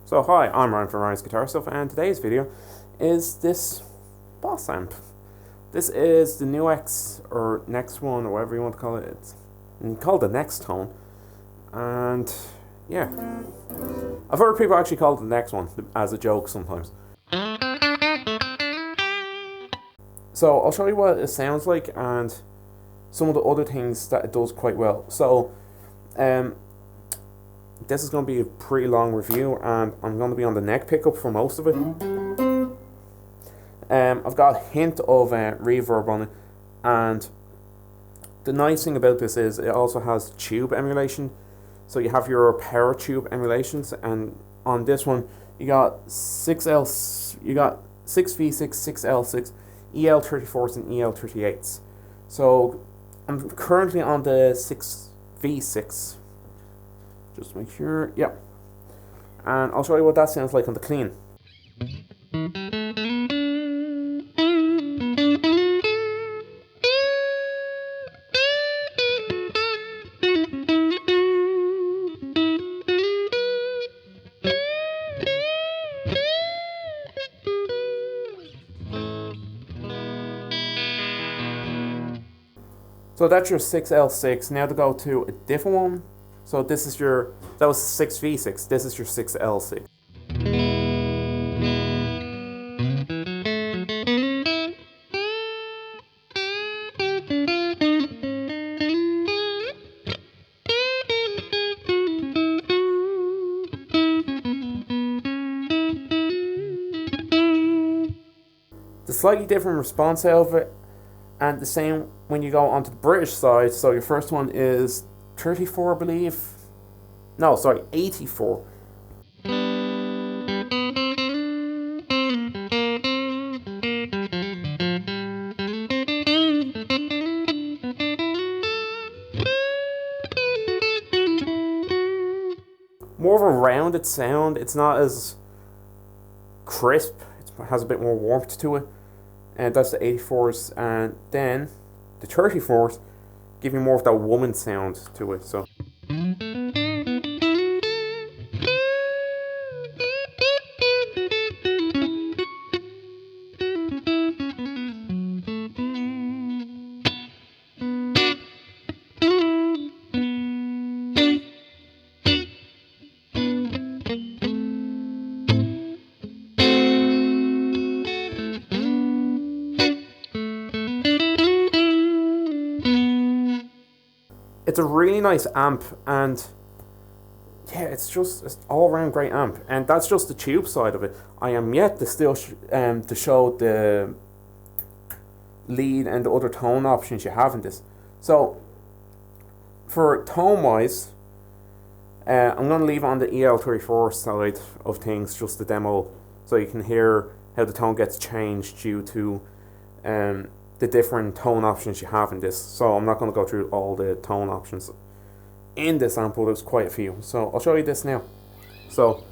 So hi, I'm Ryan from Ryan's Guitar Stuff, and today's video is this Boss amp. This is the new X or Nextone or whatever you want to call it. It's called the Nextone, and yeah, I've heard people actually call it the next one as a joke sometimes. So I'll show you what it sounds like and some of the other things that it does quite well. So this is going to be a pretty long review, and I'm going to be on the neck pickup for most of it. I've got a hint of reverb on it, and the nice thing about this is it also has tube emulation. So you have your power tube emulations, and on this one you got 6V6, 6L6, EL34s and EL38s. So I'm currently on the 6V6. Just make sure, yeah. And I'll show you what that sounds like on the clean. So that's your 6L6. Now to go to a different one. So this is your, that was 6V6, this is your 6L6. The slightly different response out of it, and the same when you go onto the British side. So your first one is 34, I believe. No, sorry, 84. More of a rounded sound. It's not as crisp. It has a bit more warmth to it. And that's the 84s, and then the 34s give you more of that woman sound to it. So it's a really nice amp, and yeah, it's just an all-around great amp. And that's just the tube side of it. I am yet to still to show the lead and the other tone options you have in this. So for tone wise, I'm going to leave on the EL34 side of things just the demo, so you can hear how the tone gets changed due to the different tone options you have in this. So I'm not going to go through all the tone options in this amp, but there's quite a few. So I'll show you this now. So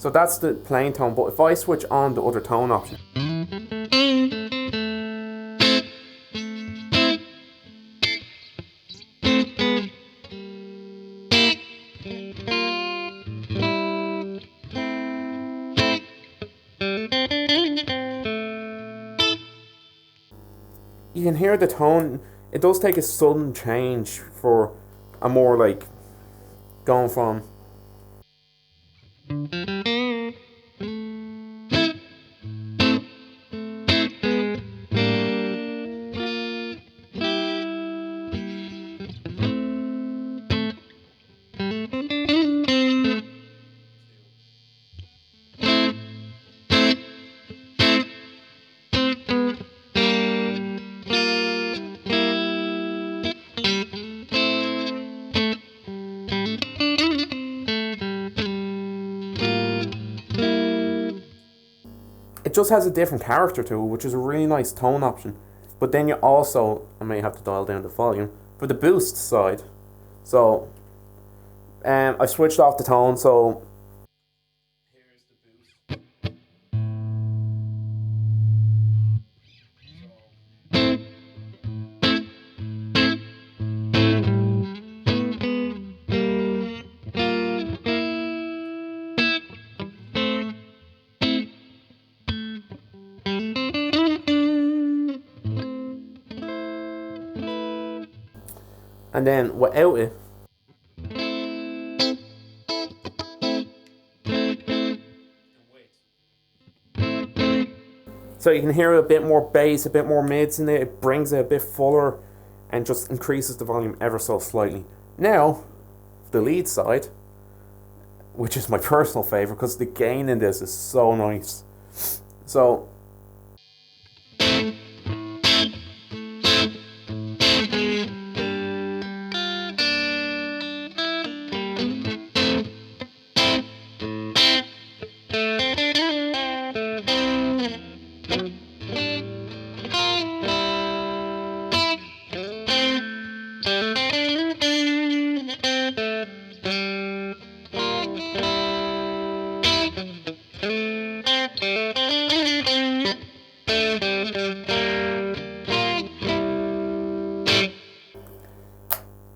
that's the plain tone, but if I switch on the other tone option, you can hear the tone. It does take a sudden change for a more like going from it just has a different character to it, which is a really nice tone option. But then you also, I may have to dial down the volume for the boost side. So I switched off the tone, so here's the boost. And then without it, so you can hear a bit more bass, a bit more mids in it. It brings it a bit fuller and just increases the volume ever so slightly. Now, the lead side, which is my personal favorite because the gain in this is so nice. So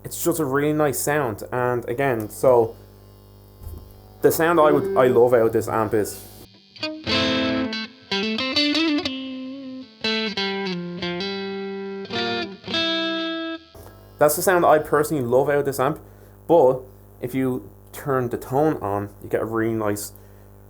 it's just a really nice sound. And again, so the sound I love out of this amp is that's the sound I personally love out of this amp. But if you turn the tone on, you get a really nice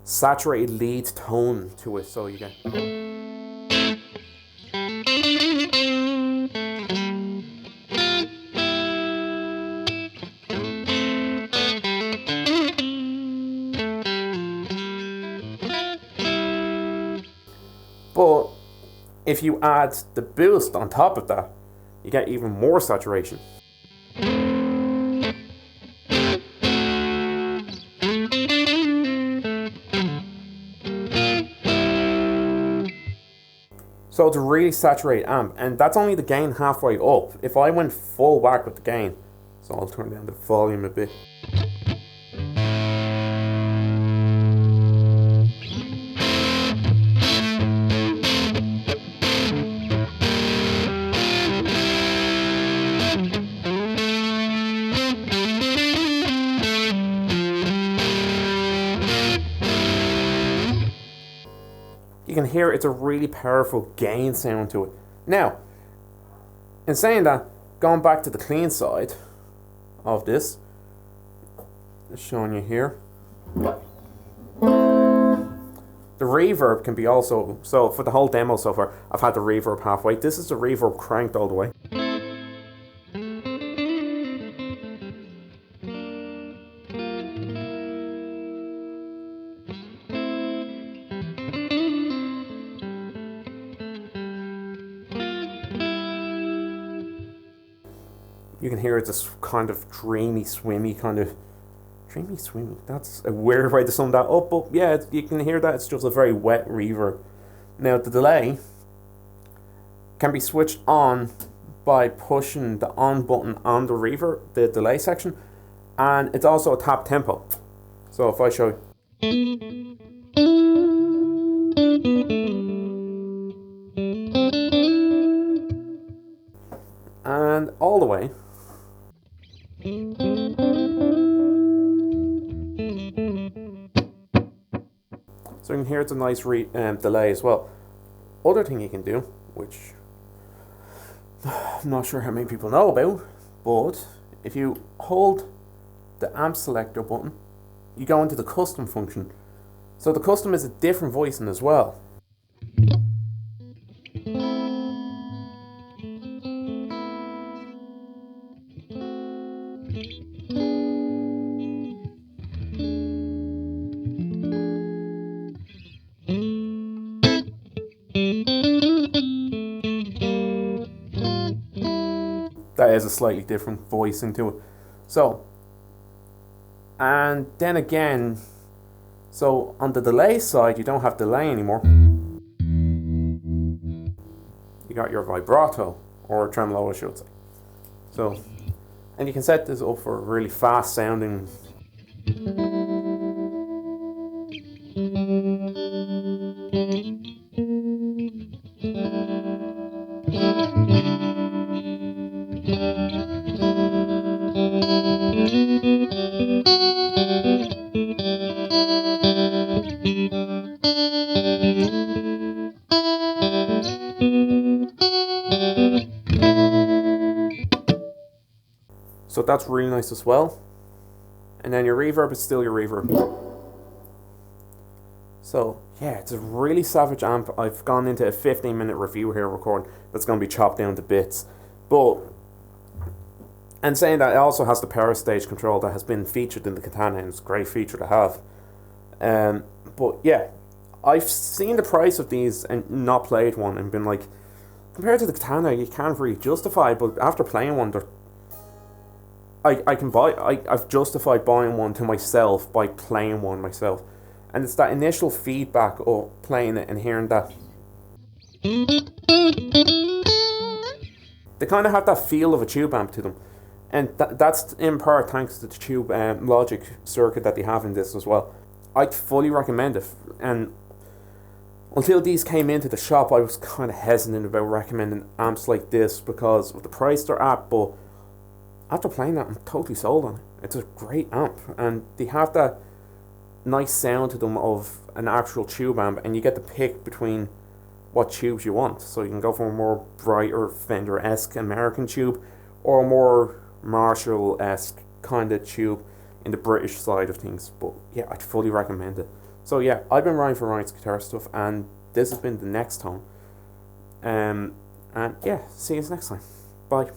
saturated lead tone to it. So you get but if you add the boost on top of that, you get even more saturation. So it's a really saturated amp, and that's only the gain halfway up. If I went full whack with the gain, so I'll turn down the volume a bit. You can hear it's a really powerful gain sound to it. Now, in saying that, going back to the clean side of this, just showing you here, the reverb can be also, so for the whole demo so far, I've had the reverb halfway. This is the reverb cranked all the way. You can hear it's this kind of dreamy, swimmy, that's a weird way to sum that up, but yeah, you can hear that it's just a very wet reverb. Now the delay can be switched on by pushing the on button on the reverb, the delay section, and it's also a tap tempo. So if I show you, and all the way, so you can hear it's a nice delay as well. Other thing you can do, which I'm not sure how many people know about, but if you hold the amp selector button, you go into the custom function. So the custom is a different voicing as well. That is a slightly different voice into it. So, and then again, so on the delay side, you don't have delay anymore. You got your vibrato, or tremolo I should say. So, and you can set this up for really fast sounding. that's really nice as well. And then your reverb is still your reverb. So yeah, it's a really savage amp. I've gone into a 15-minute review here recording that's going to be chopped down to bits. But, and saying that, it also has the power stage control that has been featured in the Katana, and it's a great feature to have. But yeah, I've seen the price of these and not played one and been like, compared to the Katana, you can't really justify it, but after playing one, I've justified buying one to myself by playing one myself. And it's that initial feedback of playing it and hearing that. They kind of have that feel of a tube amp to them. And that's in part thanks to the tube logic circuit that they have in this as well. I'd fully recommend it. And until these came into the shop, I was kind of hesitant about recommending amps like this because of the price they're at. But after playing that, I'm totally sold on it. It's a great amp. And they have that nice sound to them of an actual tube amp, and you get to pick between what tubes you want. So you can go for a more brighter Fender-esque American tube or a more Marshall-esque kind of tube in the British side of things. But yeah, I'd fully recommend it. So yeah, I've been Ryan for Ryan's Guitar Stuff, and this has been the Nextone. And yeah, see you next time. Bye.